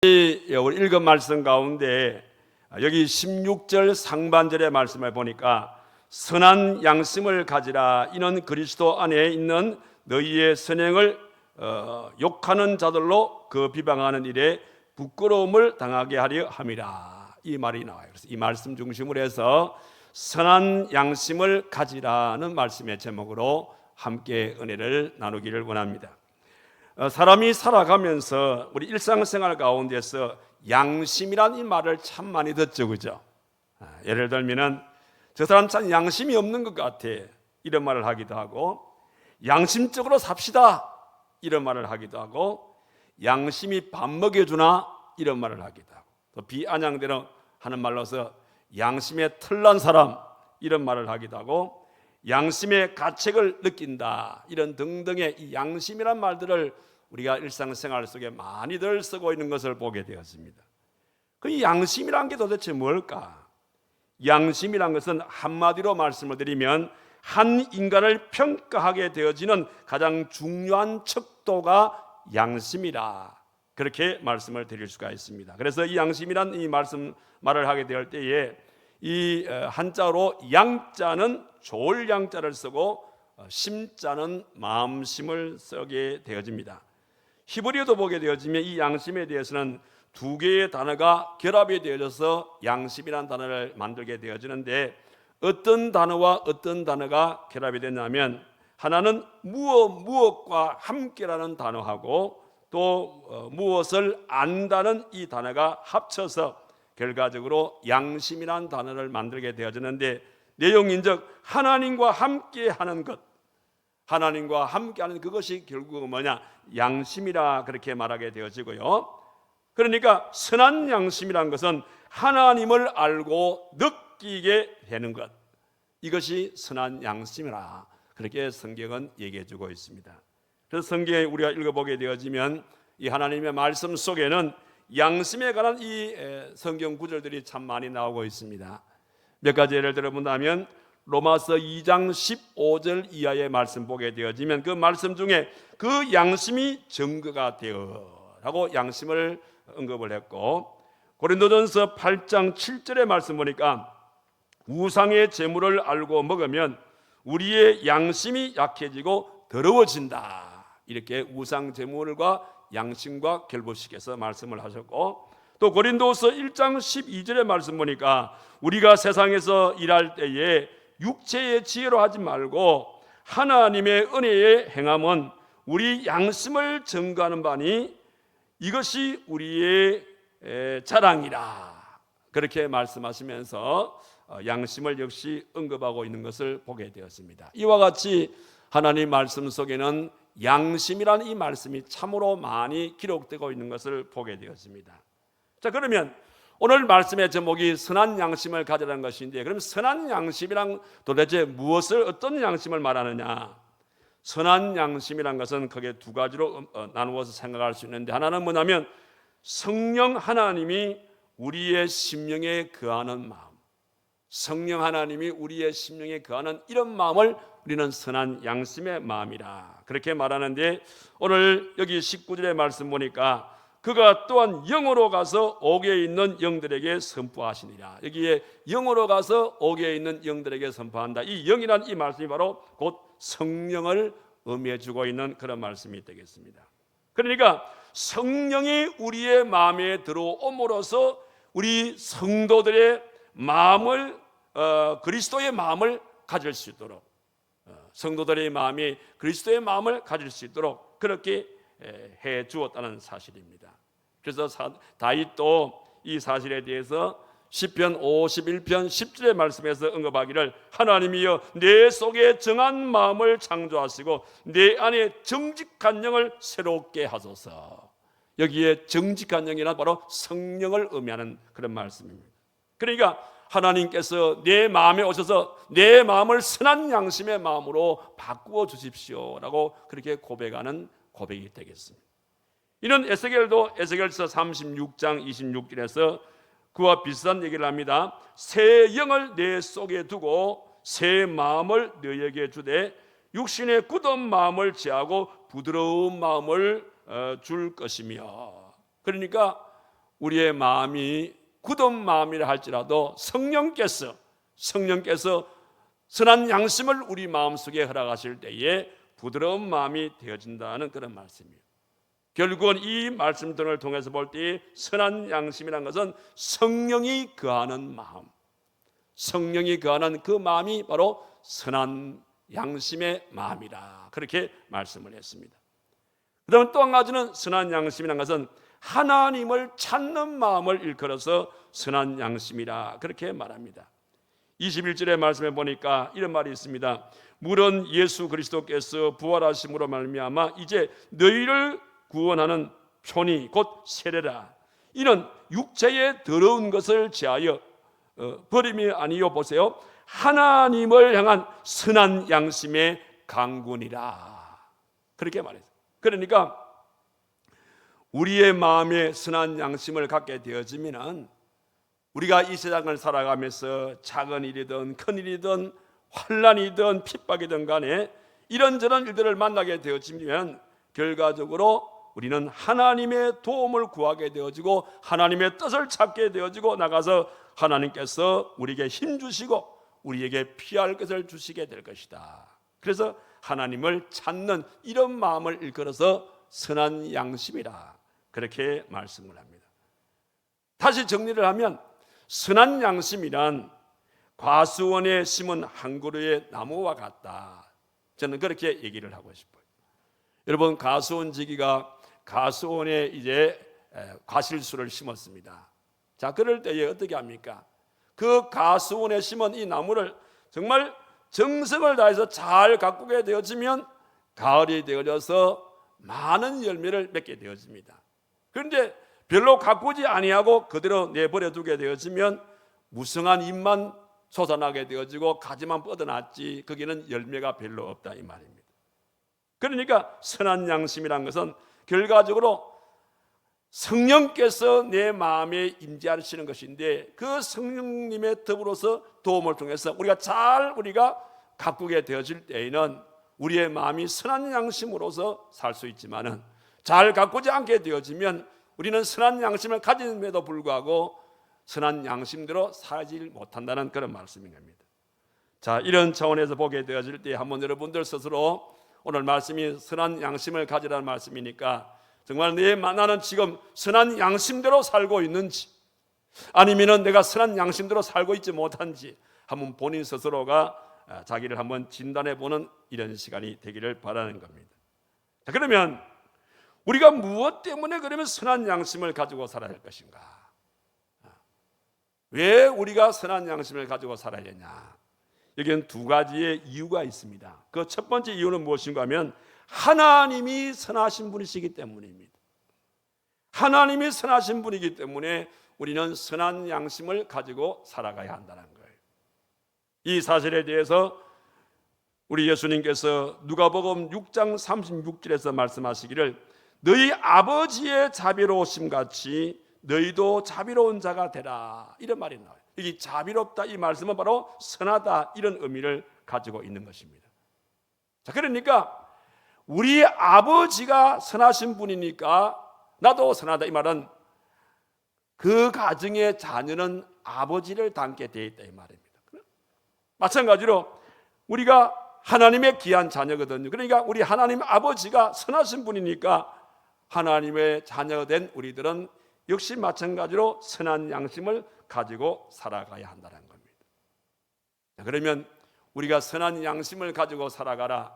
우리 읽은 말씀 가운데 여기 16절 상반절의 말씀을 보니까 선한 양심을 가지라. 이는 그리스도 안에 있는 너희의 선행을 욕하는 자들로 그 비방하는 일에 부끄러움을 당하게 하려 함이라. 이 말이 나와요. 그래서 이 말씀 중심으로 해서 선한 양심을 가지라는 말씀의 제목으로 함께 은혜를 나누기를 원합니다. 사람이 살아가면서 우리 일상생활 가운데서 양심이란 이 말을 참 많이 듣죠, 그죠? 예를 들면은 저 사람 참 양심이 없는 것 같아, 이런 말을 하기도 하고, 양심적으로 삽시다, 이런 말을 하기도 하고, 양심이 밥 먹여주나, 이런 말을 하기도 하고, 또 비아냥대로 하는 말로서 양심에 털난 사람, 이런 말을 하기도 하고, 양심의 가책을 느낀다, 이런 등등의 이 양심이란 말들을 우리가 일상생활 속에 많이들 쓰고 있는 것을 보게 되었습니다. 그 양심이란 게 도대체 뭘까? 양심이란 것은 한마디로 말씀을 드리면 한 인간을 평가하게 되어지는 가장 중요한 척도가 양심이라, 그렇게 말씀을 드릴 수가 있습니다. 그래서 이 양심이란 이 말을 하게 될 때에 이 한자로 양자는 좋을 양자를 쓰고 심자는 마음심을 쓰게 되어집니다. 히브리어도 보게 되어지면 이 양심에 대해서는 두 개의 단어가 결합이 되어져서 양심이라는 단어를 만들게 되어지는데, 어떤 단어와 어떤 단어가 결합이 됐냐면 하나는 무엇과 함께라는 단어하고 또 무엇을 안다는 이 단어가 합쳐서 결과적으로 양심이라는 단어를 만들게 되어지는데, 내용인즉 하나님과 함께하는 것, 하나님과 함께하는 그것이 결국은 뭐냐? 양심이라 그렇게 말하게 되어지고요. 그러니까 선한 양심이란 것은 하나님을 알고 느끼게 되는 것, 이것이 선한 양심이라 그렇게 성경은 얘기해 주고 있습니다. 그래서 성경에 우리가 읽어보게 되어지면 이 하나님의 말씀 속에는 양심에 관한 이 성경 구절들이 참 많이 나오고 있습니다. 몇 가지 예를 들어본다면 로마서 2장 15절 이하의 말씀 보게 되어지면 그 말씀 중에 그 양심이 증거가 되어라고 양심을 언급을 했고, 고린도전서 8장 7절의 말씀 보니까 우상의 제물을 알고 먹으면 우리의 양심이 약해지고 더러워진다, 이렇게 우상 제물과 양심과 결부시켜서 말씀을 하셨고, 또 고린도서 1장 12절의 말씀 보니까 우리가 세상에서 일할 때에 육체의 지혜로 하지 말고 하나님의 은혜의 행함은 우리 양심을 증거하는 바니 이것이 우리의 자랑이라, 그렇게 말씀하시면서 양심을 역시 언급하고 있는 것을 보게 되었습니다. 이와 같이 하나님 말씀 속에는 양심이라는 이 말씀이 참으로 많이 기록되고 있는 것을 보게 되었습니다. 자, 그러면 오늘 말씀의 제목이 선한 양심을 가지라는 것인데, 그럼 선한 양심이란 도대체 무엇을, 어떤 양심을 말하느냐? 선한 양심이란 것은 크게 두 가지로 나누어서 생각할 수 있는데, 하나는 뭐냐면 성령 하나님이 우리의 심령에 거하는 마음, 성령 하나님이 우리의 심령에 거하는 이런 마음을 우리는 선한 양심의 마음이라 그렇게 말하는데, 오늘 여기 19절의 말씀 보니까 그가 또한 영으로 가서 옥에 있는 영들에게 선포하시니라. 여기에 영으로 가서 옥에 있는 영들에게 선포한다, 이 영이란 이 말씀이 바로 곧 성령을 의미해 주고 있는 그런 말씀이 되겠습니다. 그러니까 성령이 우리의 마음에 들어옴으로써 우리 성도들의 마음을 그리스도의 마음을 가질 수 있도록, 성도들의 마음이 그리스도의 마음을 가질 수 있도록 그렇게 해 주었다는 사실입니다. 그래서 다윗도 이 사실에 대해서 시편 51편 10절의 말씀에서 언급하기를 하나님이여 내 속에 정한 마음을 창조하시고 내 안에 정직한 영을 새롭게 하소서. 여기에 정직한 영이란 바로 성령을 의미하는 그런 말씀입니다. 그러니까 하나님께서 내 마음에 오셔서 내 마음을 선한 양심의 마음으로 바꾸어 주십시오라고 그렇게 고백하는 고백이 되겠습니다. 이는 에스겔도 에스겔서 36장 26절에서 그와 비슷한 얘기를 합니다. 새 영을 내 속에 두고 새 마음을 너에게 주되 육신의 굳은 마음을 제하고 부드러운 마음을 줄 것이며, 그러니까 우리의 마음이 굳은 마음이라 할지라도 성령께서 선한 양심을 우리 마음속에 허락하실 때에 부드러운 마음이 되어진다는 그런 말씀이에요. 결국은 이 말씀 등을 통해서 볼 때 선한 양심이라는 것은 성령이 거하는 마음, 성령이 거하는 그 마음이 바로 선한 양심의 마음이라 그렇게 말씀을 했습니다. 그다음 또 한 가지는 선한 양심이라는 것은 하나님을 찾는 마음을 일컬어서 선한 양심이라 그렇게 말합니다. 21절의 말씀에 보니까 이런 말이 있습니다. 물은 예수 그리스도께서 부활하심으로 말미암아 이제 너희를 구원하는 표니 곧 세례라. 이는 육체의 더러운 것을 제하여 버림이 아니요 보세요. 하나님을 향한 선한 양심의 강군이라. 그렇게 말했어요. 그러니까 우리의 마음에 선한 양심을 갖게 되어지면 우리가 이 세상을 살아가면서 작은 일이든 큰 일이든 환난이든 핍박이든 간에 이런저런 일들을 만나게 되어지면 결과적으로 우리는 하나님의 도움을 구하게 되어지고 하나님의 뜻을 찾게 되어지고 나가서 하나님께서 우리에게 힘 주시고 우리에게 피할 것을 주시게 될 것이다. 그래서 하나님을 찾는 이런 마음을 일컬어서 선한 양심이라 그렇게 말씀을 합니다. 다시 정리를 하면 선한 양심이란 과수원에 심은 한 그루의 나무와 같다. 저는 그렇게 얘기를 하고 싶어요. 여러분, 가수원지기가 가수원에 이제 과실수를 심었습니다. 자, 그럴 때에 어떻게 합니까? 그 가수원에 심은 이 나무를 정말 정성을 다해서 잘 가꾸게 되어지면 가을이 되어져서 많은 열매를 맺게 되어집니다. 그런데 별로 가꾸지 아니하고 그대로 내버려 두게 되어지면 무성한 잎만 솟아나게 되어지고 가지만 뻗어났지 거기는 열매가 별로 없다 이 말입니다. 그러니까 선한 양심이란 것은 결과적으로 성령께서 내 마음에 임재하시는 것인데 그 성령님의 더불어서 도움을 통해서 우리가 가꾸게 되어질 때에는 우리의 마음이 선한 양심으로서 살 수 있지만은 잘 가꾸지 않게 되어지면 우리는 선한 양심을 가짐에도 불구하고 선한 양심대로 살지 못한다는 그런 말씀인 겁니다. 자, 이런 차원에서 보게 되어질 때 한번 여러분들 스스로 오늘 말씀이 선한 양심을 가지라는 말씀이니까 정말 나는 지금 선한 양심대로 살고 있는지 아니면은 내가 선한 양심대로 살고 있지 못한지 한번 본인 스스로가 자기를 한번 진단해 보는 이런 시간이 되기를 바라는 겁니다. 자, 그러면 우리가 무엇 때문에 그러면 선한 양심을 가지고 살아야 할 것인가? 왜 우리가 선한 양심을 가지고 살아야 되냐? 여기는 두 가지의 이유가 있습니다. 그 첫 번째 이유는 무엇인가 하면 하나님이 선하신 분이시기 때문입니다. 하나님이 선하신 분이기 때문에 우리는 선한 양심을 가지고 살아가야 한다는 거예요. 이 사실에 대해서 우리 예수님께서 누가복음 6장 36절에서 말씀하시기를 너희 아버지의 자비로우심 같이 너희도 자비로운 자가 되라 이런 말이 나와요. 여기 자비롭다 이 말씀은 바로 선하다 이런 의미를 가지고 있는 것입니다. 자, 그러니까 우리 아버지가 선하신 분이니까 나도 선하다 이 말은 그 가정의 자녀는 아버지를 닮게 되어 있다 이 말입니다. 마찬가지로 우리가 하나님의 귀한 자녀거든요. 그러니까 우리 하나님 아버지가 선하신 분이니까 하나님의 자녀가 된 우리들은 역시 마찬가지로 선한 양심을 가지고 살아가야 한다는 겁니다. 그러면 우리가 선한 양심을 가지고 살아가라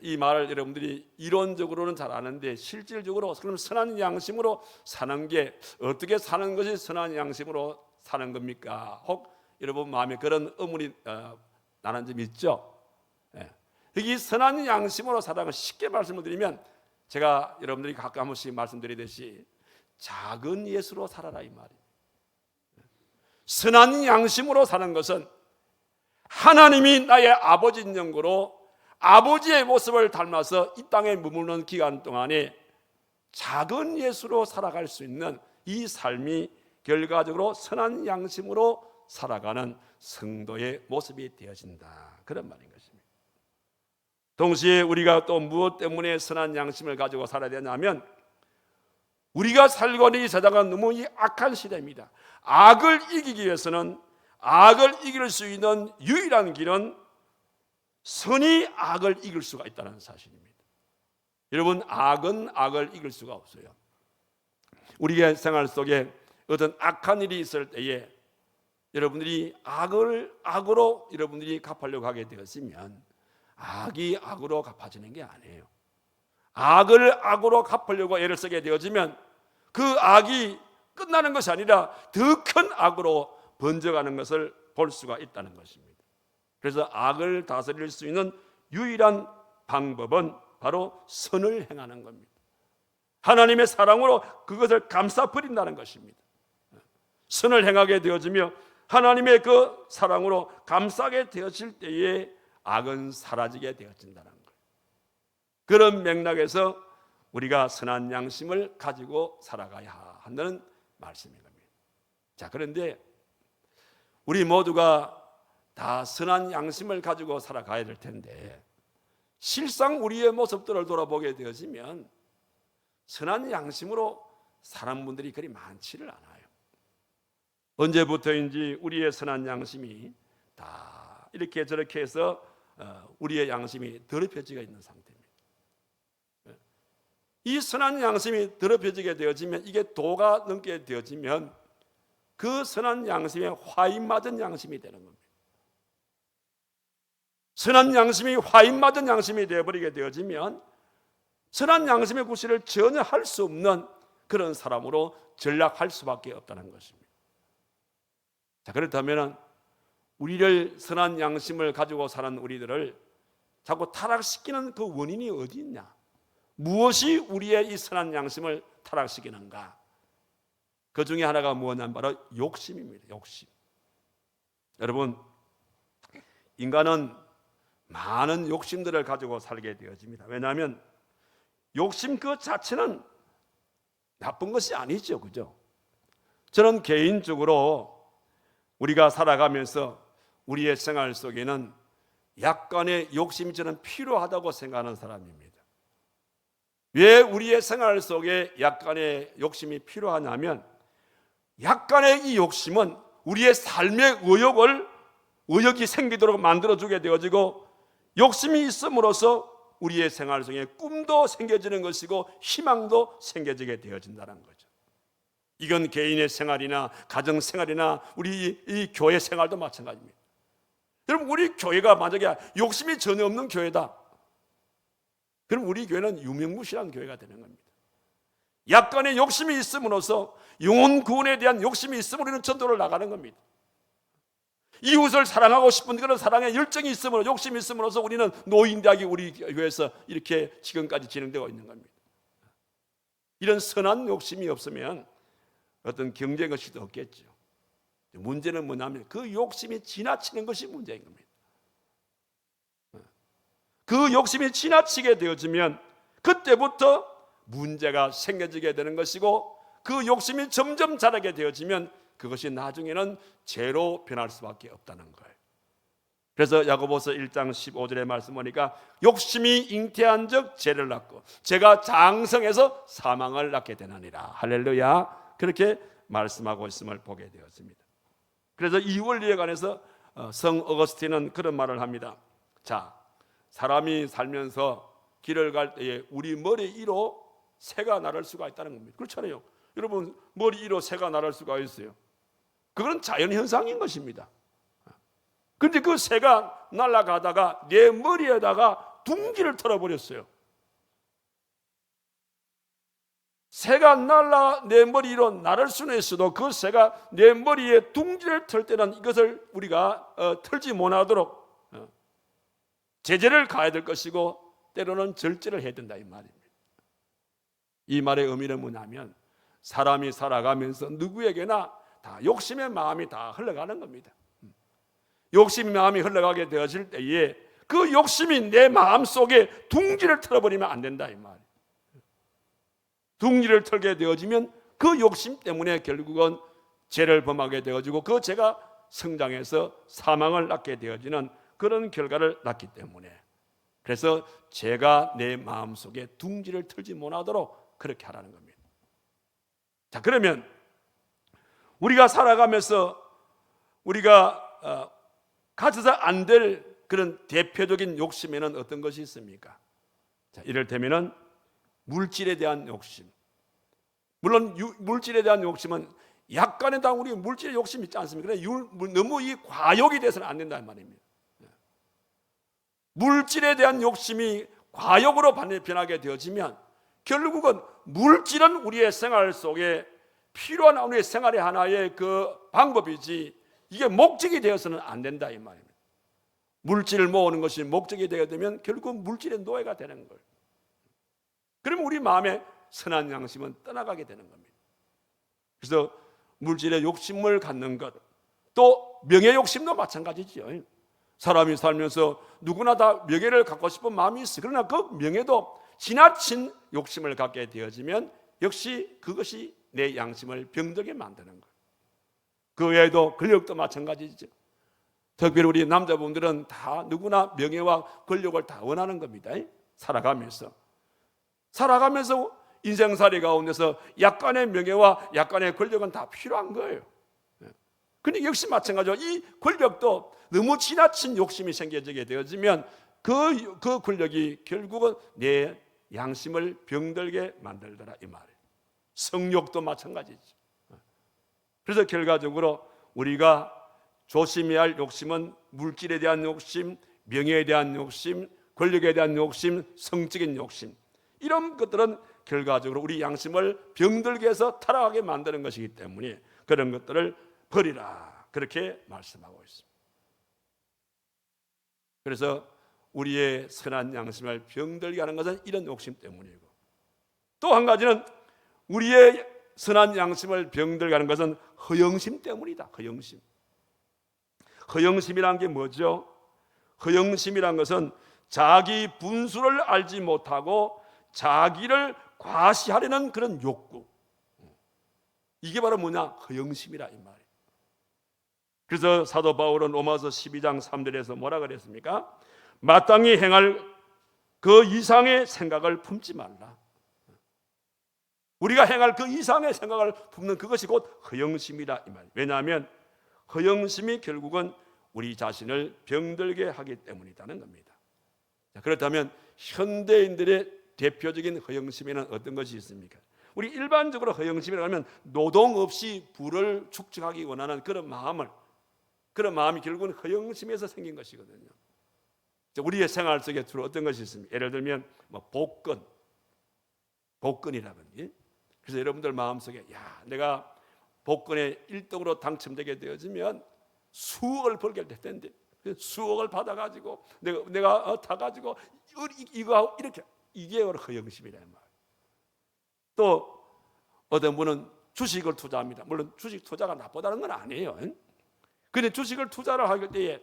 이 말을 여러분들이 이론적으로는 잘 아는데 실질적으로 그럼 선한 양심으로 사는 게 어떻게 사는 것이 선한 양심으로 사는 겁니까? 혹 여러분 마음에 그런 의문이 나는 점이 있죠? 여기 선한 양심으로 살아가는 걸 쉽게 말씀을 드리면 제가 여러분들이 가끔 한 번씩 말씀드리듯이 작은 예수로 살아라 이 말이에요. 선한 양심으로 사는 것은 하나님이 나의 아버지인 연고로 아버지의 모습을 닮아서 이 땅에 머무는 기간 동안에 작은 예수로 살아갈 수 있는 이 삶이 결과적으로 선한 양심으로 살아가는 성도의 모습이 되어진다 그런 말인 것입니다. 동시에 우리가 또 무엇 때문에 선한 양심을 가지고 살아야 되냐면 우리가 살고 있는 이 세상은 너무 이 악한 시대입니다. 악을 이기기 위해서는, 악을 이길 수 있는 유일한 길은 선이 악을 이길 수가 있다는 사실입니다. 여러분, 악은 악을 이길 수가 없어요. 우리의 생활 속에 어떤 악한 일이 있을 때에 여러분들이 악으로 여러분들이 갚으려고 하게 되었으면 악이 악으로 갚아지는 게 아니에요. 악을 악으로 갚으려고 애를 쓰게 되어지면 그 악이 끝나는 것이 아니라 더 큰 악으로 번져가는 것을 볼 수가 있다는 것입니다. 그래서 악을 다스릴 수 있는 유일한 방법은 바로 선을 행하는 겁니다. 하나님의 사랑으로 그것을 감싸버린다는 것입니다. 선을 행하게 되어지며 하나님의 그 사랑으로 감싸게 되어질 때에 악은 사라지게 되어진다는 거예요. 그런 맥락에서 우리가 선한 양심을 가지고 살아가야 한다는 말씀인 겁니다. 자, 그런데 우리 모두가 다 선한 양심을 가지고 살아가야 될 텐데 실상 우리의 모습들을 돌아보게 되어지면 선한 양심으로 사는 분들이 그리 많지를 않아요. 언제부터인지 우리의 선한 양심이 다 이렇게 저렇게 해서 우리의 양심이 더럽혀지게 있는 상태입니다. 이 선한 양심이 더럽혀지게 되어지면, 이게 도가 넘게 되어지면 그 선한 양심에 화인 맞은 양심이 되는 겁니다. 선한 양심이 화인 맞은 양심이 되어버리게 되어지면 선한 양심의 구실을 전혀 할 수 없는 그런 사람으로 전락할 수밖에 없다는 것입니다. 자, 그렇다면 우리를 선한 양심을 가지고 사는 우리들을 자꾸 타락시키는 그 원인이 어디 있냐? 무엇이 우리의 이 선한 양심을 타락시키는가? 그 중에 하나가 뭐냐면 바로 욕심입니다. 욕심. 여러분, 인간은 많은 욕심들을 가지고 살게 되어집니다. 왜냐하면 욕심 그 자체는 나쁜 것이 아니죠, 그죠? 저는 개인적으로 우리가 살아가면서 우리의 생활 속에는 약간의 욕심이 저는 필요하다고 생각하는 사람입니다. 왜 우리의 생활 속에 약간의 욕심이 필요하냐면, 약간의 이 욕심은 우리의 삶의 의욕이 생기도록 만들어주게 되어지고, 욕심이 있음으로써 우리의 생활 속에 꿈도 생겨지는 것이고 희망도 생겨지게 되어진다는 거죠. 이건 개인의 생활이나 가정 생활이나 우리 이 교회 생활도 마찬가지입니다. 여러분, 우리 교회가 만약에 욕심이 전혀 없는 교회다, 그럼 우리 교회는 유명무실한 교회가 되는 겁니다. 약간의 욕심이 있음으로써, 영혼 구원에 대한 욕심이 있으면 우리는 전도를 나가는 겁니다. 이웃을 사랑하고 싶은 그런 사랑의 열정이 있으므로, 욕심이 있음으로써 우리는 노인대학이 우리 교회에서 이렇게 지금까지 진행되고 있는 겁니다. 이런 선한 욕심이 없으면 어떤 경쟁 것이 없겠죠. 문제는 뭐냐면 그 욕심이 지나치는 것이 문제인 겁니다. 그 욕심이 지나치게 되어지면 그때부터 문제가 생겨지게 되는 것이고, 그 욕심이 점점 자라게 되어지면 그것이 나중에는 죄로 변할 수밖에 없다는 거예요. 그래서 야고보서 1장 15절의 말씀 보니까 욕심이 잉태한 적 죄를 낳고 죄가 장성해서 사망을 낳게 되나니라. 할렐루야. 그렇게 말씀하고 있음을 보게 되었습니다. 그래서 이 원리에 관해서 성 어거스틴은 그런 말을 합니다. 자, 사람이 살면서 길을 갈 때에 우리 머리 위로 새가 날을 수가 있다는 겁니다. 그렇잖아요. 여러분, 머리 위로 새가 날을 수가 있어요. 그건 자연현상인 것입니다. 그런데 그 새가 날아가다가 내 머리에다가 둥지를 털어버렸어요. 새가 내 머리로 날을 수는 있어도 그 새가 내 머리에 둥지를 털 때는 이것을 우리가 털지 못하도록 제재를 가해야 될 것이고, 때로는 절제를 해야 된다, 이 말입니다. 이 말의 의미는 뭐냐면 사람이 살아가면서 누구에게나 다 욕심의 마음이 다 흘러가는 겁니다. 욕심의 마음이 흘러가게 되어질 때에 그 욕심이 내 마음 속에 둥지를 털어버리면 안 된다, 이 말이에요. 둥지를 털게 되어지면 그 욕심 때문에 결국은 죄를 범하게 되어지고 그 죄가 성장해서 사망을 낳게 되어지는 그런 결과를 낳기 때문에, 그래서 죄가 내 마음속에 둥지를 털지 못하도록 그렇게 하라는 겁니다. 자, 그러면 우리가 살아가면서 우리가 가져서 안 될 그런 대표적인 욕심에는 어떤 것이 있습니까? 자, 이를테면은 물질에 대한 욕심. 물론 물질에 대한 욕심은 약간의 다 우리 물질의 욕심이 있지 않습니까? 너무 이 과욕이 돼서는 안 된다는 말입니다. 물질에 대한 욕심이 과욕으로 변하게 되어지면 결국은 물질은 우리의 생활 속에 필요한 우리의 생활의 하나의 그 방법이지 이게 목적이 되어서는 안 된다 이 말입니다. 물질을 모으는 것이 목적이 되게 되면 결국 물질의 노예가 되는 거예요. 그러면 우리 마음에 선한 양심은 떠나가게 되는 겁니다. 그래서 물질의 욕심을 갖는 것, 또 명예 욕심도 마찬가지죠. 사람이 살면서 누구나 다 명예를 갖고 싶은 마음이 있어요. 그러나 그 명예도 지나친 욕심을 갖게 되어지면 역시 그것이 내 양심을 병들게 만드는 거예요. 그 외에도 권력도 마찬가지죠. 특별히 우리 남자분들은 다 누구나 명예와 권력을 다 원하는 겁니다. 살아가면서 인생살이 가운데서 약간의 명예와 약간의 권력은 다 필요한 거예요. 근데 역시 마찬가지로 이 권력도 너무 지나친 욕심이 생겨지게 되어지면 그 권력이 결국은 내 양심을 병들게 만들더라 이 말이에요. 성욕도 마찬가지죠. 그래서 결과적으로 우리가 조심해야 할 욕심은 물질에 대한 욕심, 명예에 대한 욕심, 권력에 대한 욕심, 성적인 욕심, 이런 것들은 결과적으로 우리 양심을 병들게 해서 타락하게 만드는 것이기 때문에 그런 것들을 버리라, 그렇게 말씀하고 있습니다. 그래서 우리의 선한 양심을 병들게 하는 것은 이런 욕심 때문이고, 또 한 가지는 우리의 선한 양심을 병들게 하는 것은 허영심 때문이다. 허영심이란 게 뭐죠? 허영심이란 것은 자기 분수를 알지 못하고 자기를 과시하려는 그런 욕구, 이게 바로 뭐냐? 허영심이라 이 말이에요. 그래서 사도 바울은 로마서 12장 3절에서 뭐라 그랬습니까? 마땅히 행할 그 이상의 생각을 품지 말라. 우리가 행할 그 이상의 생각을 품는 그것이 곧 허영심이라 이 말이에요. 왜냐하면 허영심이 결국은 우리 자신을 병들게 하기 때문이라는 겁니다. 그렇다면 현대인들의 대표적인 허영심에는 어떤 것이 있습니까? 우리 일반적으로 허영심이라고 하면 노동 없이 부를 축적하기 원하는 그런 마음이 결국은 허영심에서 생긴 것이거든요. 우리의 생활 속에 주로 어떤 것이 있습니까? 예를 들면 복권이라든지. 그래서 여러분들 마음속에 내가 복권에 1등으로 당첨되게 되어지면 수억을 벌게 될 텐데 수억을 받아가지고 내가 타가지고 이거 하고 이렇게, 이게 바로 허영심이란 말이에요. 또 어떤 분은 주식을 투자합니다. 물론 주식 투자가 나쁘다는 건 아니에요. 그런데 주식을 투자를 할 때에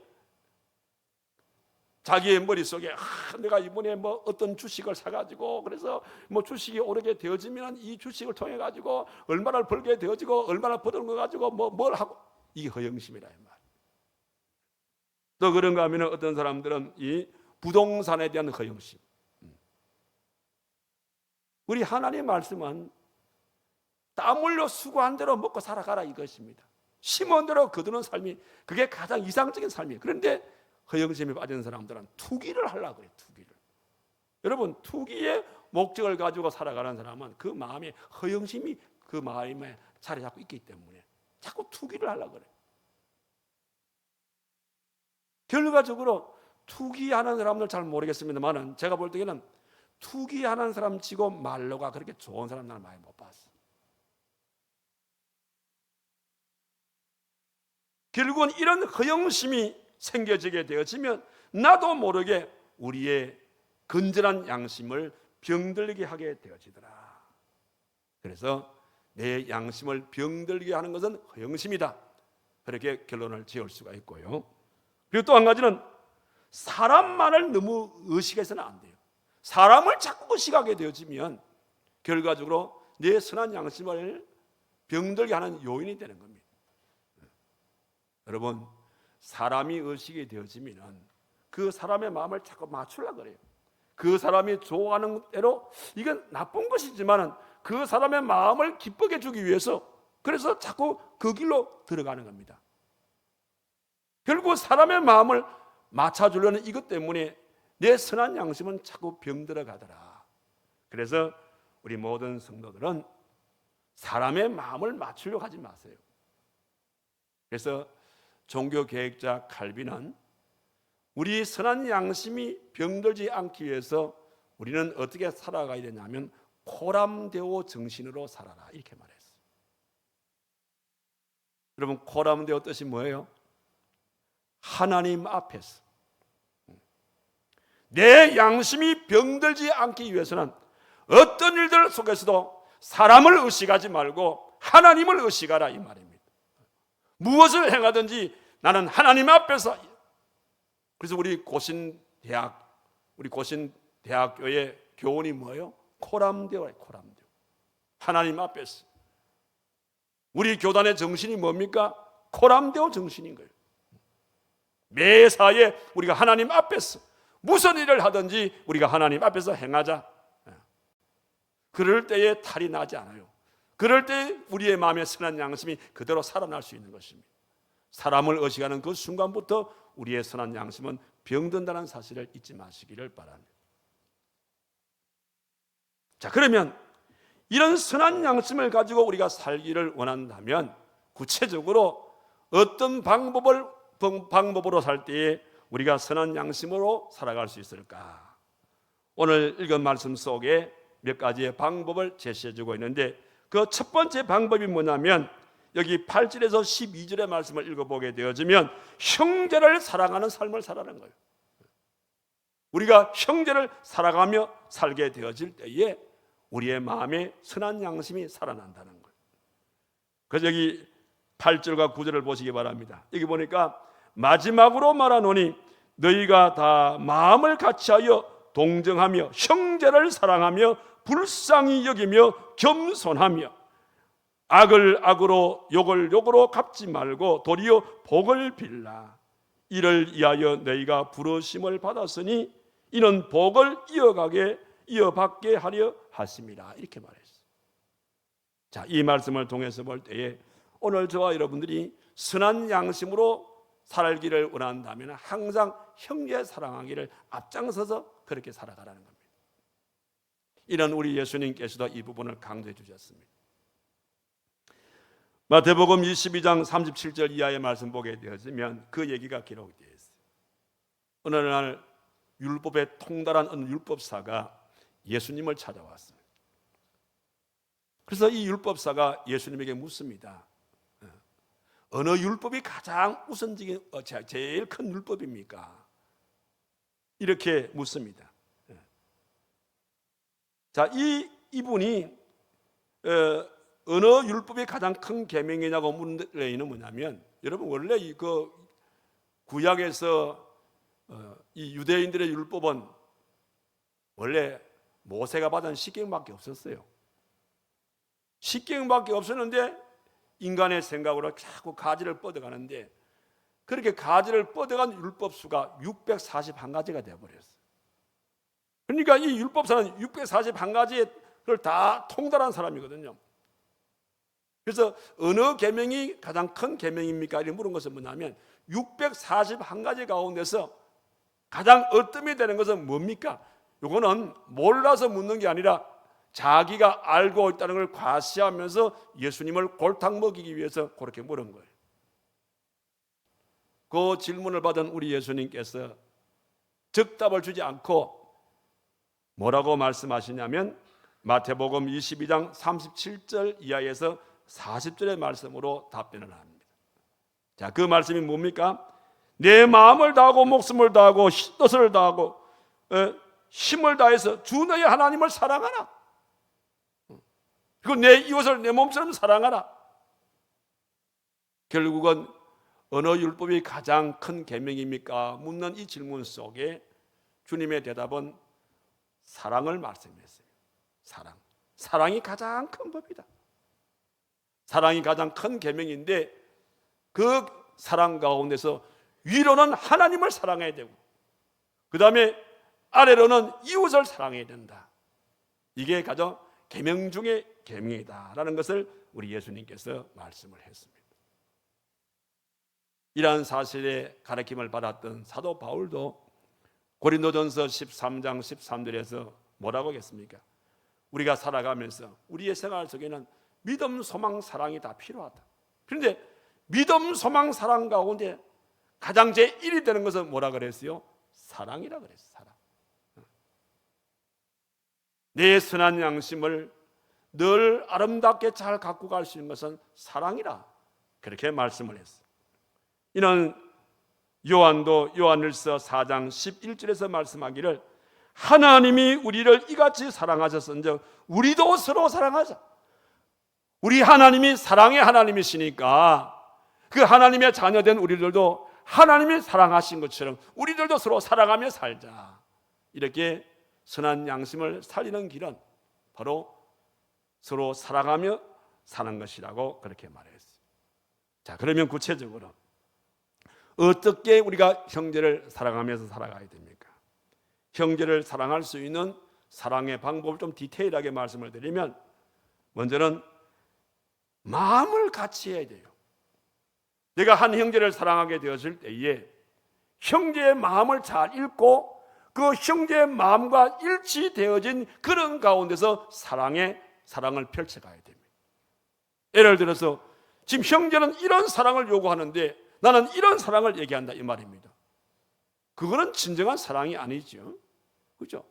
자기의 머릿속에 내가 이번에 어떤 주식을 사가지고 그래서 주식이 오르게 되어지면 이 주식을 통해 가지고 얼마나 벌게 되어지고 얼마나 버는 거 가지고 뭘 하고, 이게 허영심이라 이 말. 또 그런가 하면 어떤 사람들은 이 부동산에 대한 허영심. 우리 하나님의 말씀은 땀 흘려 수고한 대로 먹고 살아가라 이것입니다. 심은 대로 거두는 삶이 그게 가장 이상적인 삶이에요. 그런데 허영심에 빠진 사람들은 투기를 하려고 그래요. 여러분, 투기의 목적을 가지고 살아가는 사람은 그 마음에 허영심이 그 마음에 자리 잡고 있기 때문에 자꾸 투기를 하려고 그래요. 결과적으로 투기하는 사람들 잘 모르겠습니다만 제가 볼 때에는 투기하는 사람 치고 말로가 그렇게 좋은 사람 나는 많이 못 봤어. 결국은 이런 허영심이 생겨지게 되어지면 나도 모르게 우리의 건전한 양심을 병들게 하게 되어지더라. 그래서 내 양심을 병들게 하는 것은 허영심이다, 그렇게 결론을 지을 수가 있고요. 그리고 또 한 가지는 사람만을 너무 의식해서는 안 돼요. 사람을 자꾸 의식하게 되어지면 결과적으로 내 선한 양심을 병들게 하는 요인이 되는 겁니다. 여러분, 사람이 의식이 되어지면 그 사람의 마음을 자꾸 맞추려고 그래요. 그 사람이 좋아하는 대로, 이건 나쁜 것이지만 그 사람의 마음을 기쁘게 주기 위해서, 그래서 자꾸 그 길로 들어가는 겁니다. 결국 사람의 마음을 맞춰주려는 이것 때문에 내 선한 양심은 자꾸 병들어 가더라. 그래서 우리 모든 성도들은 사람의 마음을 맞추려고 하지 마세요. 그래서 종교 계획자 칼빈은 우리 선한 양심이 병들지 않기 위해서 우리는 어떻게 살아가야 되냐면 코람데오 정신으로 살아라, 이렇게 말했어요. 여러분, 코람데오 뜻이 뭐예요? 하나님 앞에서 내 양심이 병들지 않기 위해서는 어떤 일들 속에서도 사람을 의식하지 말고 하나님을 의식하라, 이 말입니다. 무엇을 행하든지 나는 하나님 앞에서. 그래서 우리 고신대학교의 교훈이 뭐예요? 코람데오예요. 코람데오. 하나님 앞에서. 우리 교단의 정신이 뭡니까? 코람데오 정신인 거예요. 매사에 우리가 하나님 앞에서 무슨 일을 하든지 우리가 하나님 앞에서 행하자. 그럴 때에 탈이 나지 않아요. 그럴 때 우리의 마음의 선한 양심이 그대로 살아날 수 있는 것입니다. 사람을 의식하는 그 순간부터 우리의 선한 양심은 병든다는 사실을 잊지 마시기를 바랍니다. 자, 그러면 이런 선한 양심을 가지고 우리가 살기를 원한다면 구체적으로 어떤 방법으로 살 때에 우리가 선한 양심으로 살아갈 수 있을까? 오늘 읽은 말씀 속에 몇 가지의 방법을 제시해 주고 있는데, 그 첫 번째 방법이 뭐냐면 여기 8절에서 12절의 말씀을 읽어보게 되어지면 형제를 사랑하는 삶을 살아가는 거예요. 우리가 형제를 사랑하며 살게 되어질 때에 우리의 마음에 선한 양심이 살아난다는 거예요. 그래서 여기 8절과 9절을 보시기 바랍니다. 여기 보니까 마지막으로 말하노니 너희가 다 마음을 같이하여 동정하며 형제를 사랑하며 불쌍히 여기며 겸손하며 악을 악으로 욕을 욕으로 갚지 말고 도리어 복을 빌라. 이를 위하여 너희가 부르심을 받았으니 이는 복을 이어받게 하려 하심이라. 이렇게 말했어요. 자, 이 말씀을 통해서 볼 때에 오늘 저와 여러분들이 선한 양심으로 살기를 원한다면 항상 형제 사랑하기를 앞장서서 그렇게 살아가라는 겁니다. 이런 우리 예수님께서도 이 부분을 강조해 주셨습니다. 마태복음 22장 37절 이하의 말씀 보게 되어지면 그 얘기가 기록되어 있어요. 어느 날 율법에 통달한 어느 율법사가 예수님을 찾아왔습니다. 그래서 이 율법사가 예수님에게 묻습니다. 어느 율법이 가장 우선적인 제일 큰 율법입니까? 이렇게 묻습니다. 자, 이분이 어느 율법이 가장 큰 계명이냐고 묻는 레이는 뭐냐면, 여러분 원래 그 구약에서 이 유대인들의 율법은 원래 모세가 받은 십계명밖에 없었어요. 십계명밖에 없었는데 인간의 생각으로 자꾸 가지를 뻗어가는데, 그렇게 가지를 뻗어간 율법 수가 641가지가 되어버렸어요. 그러니까 이 율법사는 641가지를 다 통달한 사람이거든요. 그래서 어느 계명이 가장 큰 계명입니까? 이렇게 물은 것은 뭐냐면 641가지 가운데서 가장 으뜸이 되는 것은 뭡니까? 이거는 몰라서 묻는 게 아니라 자기가 알고 있다는 걸 과시하면서 예수님을 골탕 먹이기 위해서 그렇게 물은 거예요. 그 질문을 받은 우리 예수님께서 즉답을 주지 않고 뭐라고 말씀하시냐면 마태복음 22장 37절 이하에서 40절의 말씀으로 답변을 합니다. 자, 그 말씀이 뭡니까? 내 마음을 다하고 목숨을 다하고 뜻을 다하고 힘을 다해서 주 너의 하나님을 사랑하라. 그리고 내 이웃을 내 몸처럼 사랑하라. 결국은 어느 율법이 가장 큰 계명입니까? 묻는 이 질문 속에 주님의 대답은 사랑을 말씀했어요. 사랑이 가장 큰 법이다. 사랑이 가장 큰 계명인데 그 사랑 가운데서 위로는 하나님을 사랑해야 되고 그 다음에 아래로는 이웃을 사랑해야 된다. 이게 가장 계명 중에 계명이다라는 것을 우리 예수님께서 말씀을 했습니다. 이러한 사실에 가르침을 받았던 사도 바울도 고린도전서 13장 13절에서 뭐라고 하겠습니까? 우리가 살아가면서 우리의 생활 속에는 믿음, 소망, 사랑이 다 필요하다. 그런데 믿음, 소망, 사랑 가운데 가장 제1이 되는 것은 뭐라 그랬어요? 사랑이라 그랬어요. 사랑. 내 선한 양심을 늘 아름답게 잘 갖고 갈 수 있는 것은 사랑이라 그렇게 말씀을 했어요. 이는 요한도 요한일서 4장 11절에서 말씀하기를 하나님이 우리를 이같이 사랑하셨은즉 우리도 서로 사랑하자. 우리 하나님이 사랑의 하나님이시니까 그 하나님의 자녀된 우리들도 하나님이 사랑하신 것처럼 우리들도 서로 사랑하며 살자. 이렇게 선한 양심을 살리는 길은 바로 서로 사랑하며 사는 것이라고 그렇게 말했어요. 자, 그러면 구체적으로 어떻게 우리가 형제를 사랑하면서 살아가야 됩니까? 형제를 사랑할 수 있는 사랑의 방법을 좀 디테일하게 말씀을 드리면 먼저는 마음을 같이 해야 돼요. 내가 한 형제를 사랑하게 되었을 때에 형제의 마음을 잘 읽고 그 형제의 마음과 일치되어진 그런 가운데서 사랑을 펼쳐가야 됩니다. 예를 들어서 지금 형제는 이런 사랑을 요구하는데 나는 이런 사랑을 얘기한다 이 말입니다. 그거는 진정한 사랑이 아니죠. 그렇죠?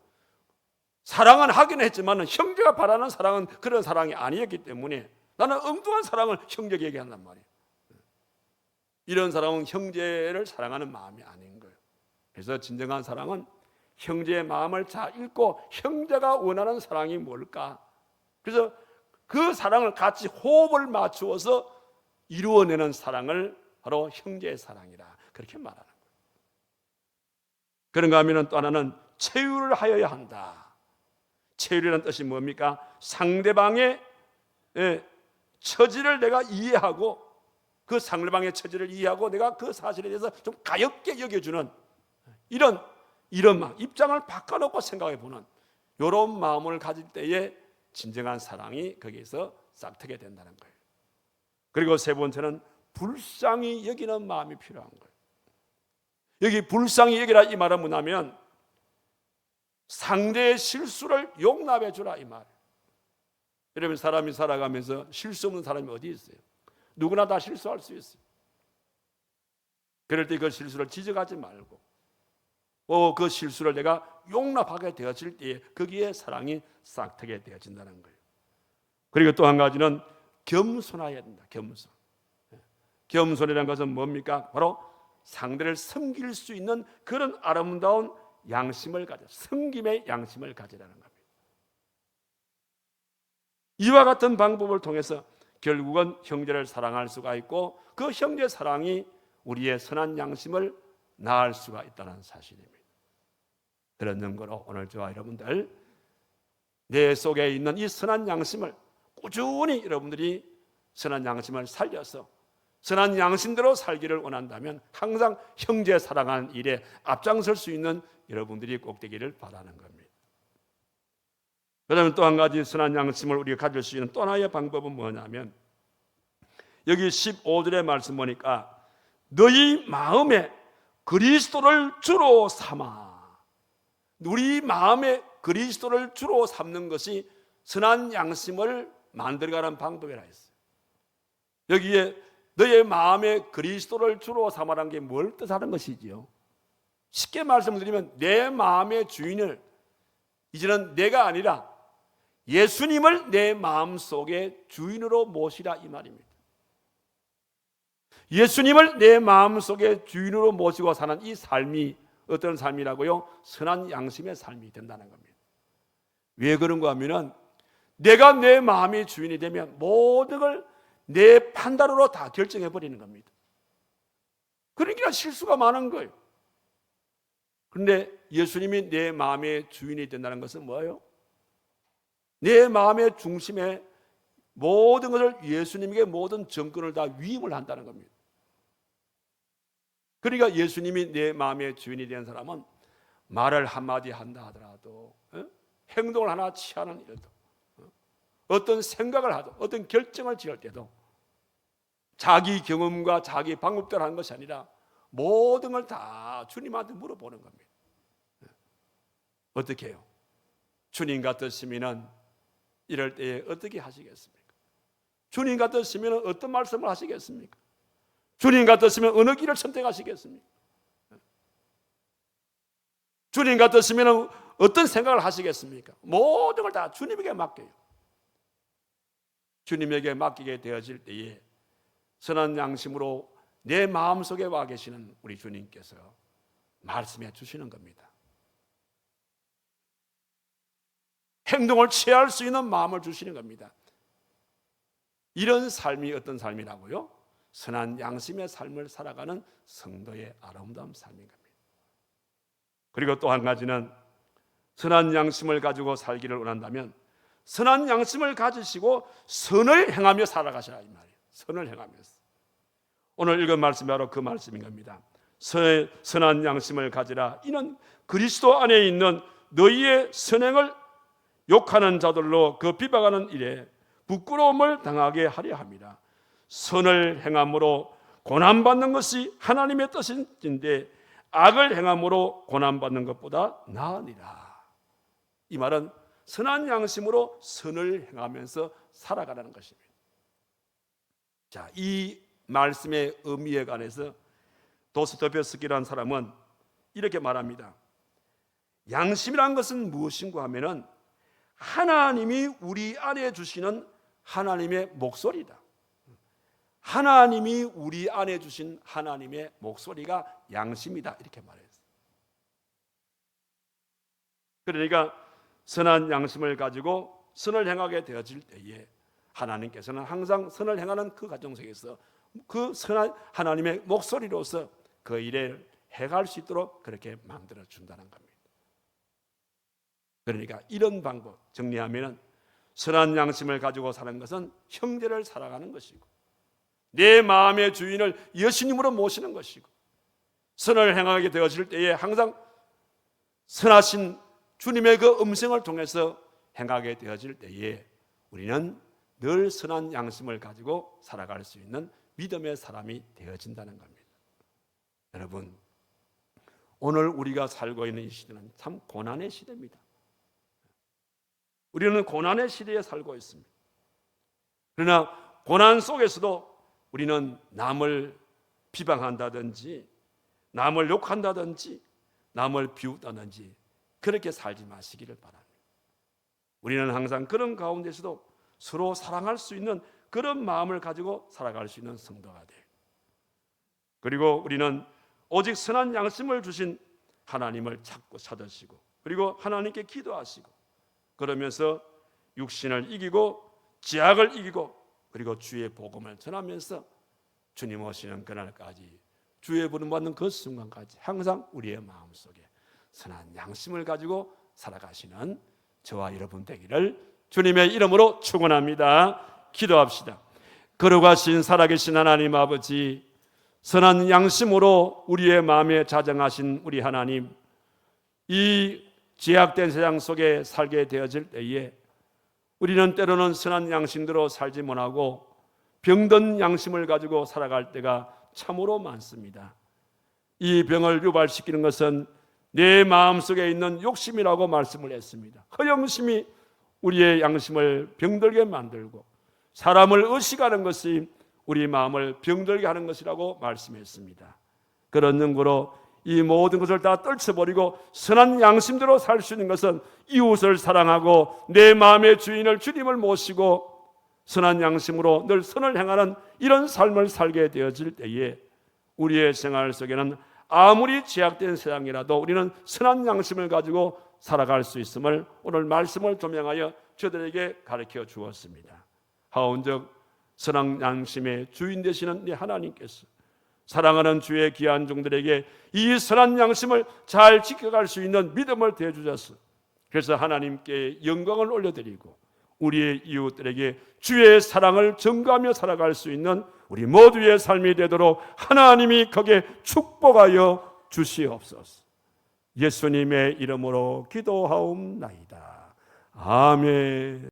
사랑은 하긴 했지만 형제가 바라는 사랑은 그런 사랑이 아니었기 때문에 나는 엉뚱한 사랑을 형제에게 얘기한단 말이에요. 이런 사랑은 형제를 사랑하는 마음이 아닌 거예요. 그래서 진정한 사랑은 형제의 마음을 잘 읽고 형제가 원하는 사랑이 뭘까? 그래서 그 사랑을 같이 호흡을 맞추어서 이루어내는 사랑을 바로 형제의 사랑이라 그렇게 말하는 거예요. 그런가 하면 또 하나는 체휼을 하여야 한다. 체휼이라는 뜻이 뭡니까? 상대방의 처지를 내가 이해하고 그 상대방의 처지를 이해하고 내가 그 사실에 대해서 좀 가볍게 여겨주는 이런 마음, 입장을 바꿔놓고 생각해보는 이런 마음을 가질 때에 진정한 사랑이 거기에서 싹트게 된다는 거예요. 그리고 세 번째는 불쌍히 여기는 마음이 필요한 거예요. 여기 불쌍히 여기라 이 말은 뭐냐면 상대의 실수를 용납해 주라 이 말이에요. 여러분 사람이 살아가면서 실수 없는 사람이 어디 있어요? 누구나 다 실수할 수 있어요. 그럴 때 그 실수를 지적하지 말고 그 실수를 내가 용납하게 되었을 때에 거기에 사랑이 싹트게 되어진다는 거예요. 그리고 또 한 가지는 겸손해야 된다. 겸손. 겸손이라는 것은 뭡니까? 바로 상대를 섬길 수 있는 그런 아름다운 양심을 가져, 섬김의 양심을 가지라는 겁니다. 이와 같은 방법을 통해서 결국은 형제를 사랑할 수가 있고 그 형제 사랑이 우리의 선한 양심을 낳을 수가 있다는 사실입니다. 그런 증거로 오늘 저와 여러분들 내 속에 있는 이 선한 양심을 꾸준히 여러분들이 선한 양심을 살려서 선한 양심대로 살기를 원한다면 항상 형제 사랑하는 일에 앞장설 수 있는 여러분들이 꼭 되기를 바라는 겁니다. 그러면 또 한 가지 선한 양심을 우리가 가질 수 있는 또 하나의 방법은 뭐냐면 여기 15절의 말씀 보니까 너희 마음에 그리스도를 주로 삼아. 우리 마음에 그리스도를 주로 삼는 것이 선한 양심을 만들어가는 방법이라 했어요. 여기에 너의 마음에 그리스도를 주로 삼아라는 게 뭘 뜻하는 것이지요? 쉽게 말씀드리면 내 마음의 주인을 이제는 내가 아니라 예수님을 내 마음속에 주인으로 모시라 이 말입니다. 예수님을 내 마음속에 주인으로 모시고 사는 이 삶이 어떤 삶이라고요? 선한 양심의 삶이 된다는 겁니다. 왜 그런가 하면은 내가 내 마음의 주인이 되면 모든 걸 내 판단으로 다 결정해 버리는 겁니다. 그러니까 실수가 많은 거예요. 그런데 예수님이 내 마음의 주인이 된다는 것은 뭐예요? 내 마음의 중심에 모든 것을 예수님에게 모든 정권을 다 위임을 한다는 겁니다. 그러니까 예수님이 내 마음의 주인이 된 사람은 말을 한마디 한다 하더라도 행동을 하나 취하는 일도 어떤 생각을 하든 어떤 결정을 지을 때도 자기 경험과 자기 방법대로 하는 것이 아니라 모든 걸 다 주님한테 물어보는 겁니다. 어떻게 해요? 주님 같으시면 이럴 때에 어떻게 하시겠습니까? 주님 같으시면 어떤 말씀을 하시겠습니까? 주님 같으시면 어느 길을 선택하시겠습니까? 주님 같으시면 어떤 생각을 하시겠습니까? 모든 걸 다 주님에게 맡겨요. 주님에게 맡기게 되어질 때에 선한 양심으로 내 마음속에 와 계시는 우리 주님께서 말씀해 주시는 겁니다. 행동을 취할 수 있는 마음을 주시는 겁니다. 이런 삶이 어떤 삶이라고요? 선한 양심의 삶을 살아가는 성도의 아름다운 삶인 겁니다. 그리고 또 한 가지는 선한 양심을 가지고 살기를 원한다면 선한 양심을 가지시고 선을 행하며 살아가시라 이 말이에요. 선을 행하면서. 오늘 읽은 말씀이 바로 그 말씀인 겁니다. 선한 양심을 가지라. 이는 그리스도 안에 있는 너희의 선행을 욕하는 자들로 그 비방하는 일에 부끄러움을 당하게 하려 합니다. 선을 행함으로 고난받는 것이 하나님의 뜻인데 악을 행함으로 고난받는 것보다 나으니라. 이 말은 선한 양심으로 선을 행하면서 살아가라는 것입니다. 자, 이 말씀의 의미에 관해서 도스토옙스키라는 사람은 이렇게 말합니다. 양심이란 것은 무엇인가 하면은 하나님이 우리 안에 주시는 하나님의 목소리다. 하나님이 우리 안에 주신 하나님의 목소리가 양심이다. 이렇게 말했어요. 그러니까 선한 양심을 가지고 선을 행하게 되어질 때에 하나님께서는 항상 선을 행하는 그 과정 속에서 그 선한 하나님의 목소리로서 그 일을 해갈 수 있도록 그렇게 만들어 준다는 겁니다. 그러니까 이런 방법 정리하면 선한 양심을 가지고 사는 것은 형제를 사랑하는 것이고 내 마음의 주인을 예수님으로 모시는 것이고 선을 행하게 되어질 때에 항상 선하신 주님의 그 음성을 통해서 행하게 되어질 때에 우리는 늘 선한 양심을 가지고 살아갈 수 있는 믿음의 사람이 되어진다는 겁니다. 여러분, 오늘 우리가 살고 있는 이 시대는 참 고난의 시대입니다. 우리는 고난의 시대에 살고 있습니다. 그러나 고난 속에서도 우리는 남을 비방한다든지 남을 욕한다든지 남을 비웃다든지 그렇게 살지 마시기를 바랍니다. 우리는 항상 그런 가운데서도 서로 사랑할 수 있는 그런 마음을 가지고 살아갈 수 있는 성도가 돼요. 그리고 우리는 오직 선한 양심을 주신 하나님을 찾고 찾으시고 그리고 하나님께 기도하시고 그러면서 육신을 이기고 죄악을 이기고 그리고 주의 복음을 전하면서 주님 오시는 그날까지 주의 부름 받는 그 순간까지 항상 우리의 마음속에 선한 양심을 가지고 살아가시는 저와 여러분 되기를 주님의 이름으로 축원합니다. 기도합시다. 거룩하신 살아계신 하나님 아버지, 선한 양심으로 우리의 마음에 자정하신 우리 하나님, 이 죄악된 세상 속에 살게 되어질 때에 우리는 때로는 선한 양심대로 살지 못하고 병든 양심을 가지고 살아갈 때가 참으로 많습니다. 이 병을 유발시키는 것은 내 마음속에 있는 욕심이라고 말씀을 했습니다. 허영심이 우리의 양심을 병들게 만들고 사람을 의식하는 것이 우리 마음을 병들게 하는 것이라고 말씀했습니다. 그런 능구로 이 모든 것을 다 떨쳐버리고 선한 양심대로 살 수 있는 것은 이웃을 사랑하고 내 마음의 주인을 주님을 모시고 선한 양심으로 늘 선을 행하는 이런 삶을 살게 되어질 때에 우리의 생활 속에는 아무리 죄악된 세상이라도 우리는 선한 양심을 가지고 살아갈 수 있음을 오늘 말씀을 조명하여 저들에게 가르쳐 주었습니다. 하온즉 선한 양심의 주인 되시는 네 하나님께서 사랑하는 주의 귀한 종들에게 이 선한 양심을 잘 지켜갈 수 있는 믿음을 대주셔서 그래서 하나님께 영광을 올려드리고 우리의 이웃들에게 주의 사랑을 전가하며 살아갈 수 있는 우리 모두의 삶이 되도록 하나님이 거기에 축복하여 주시옵소서. 예수님의 이름으로 기도하옵나이다. 아멘.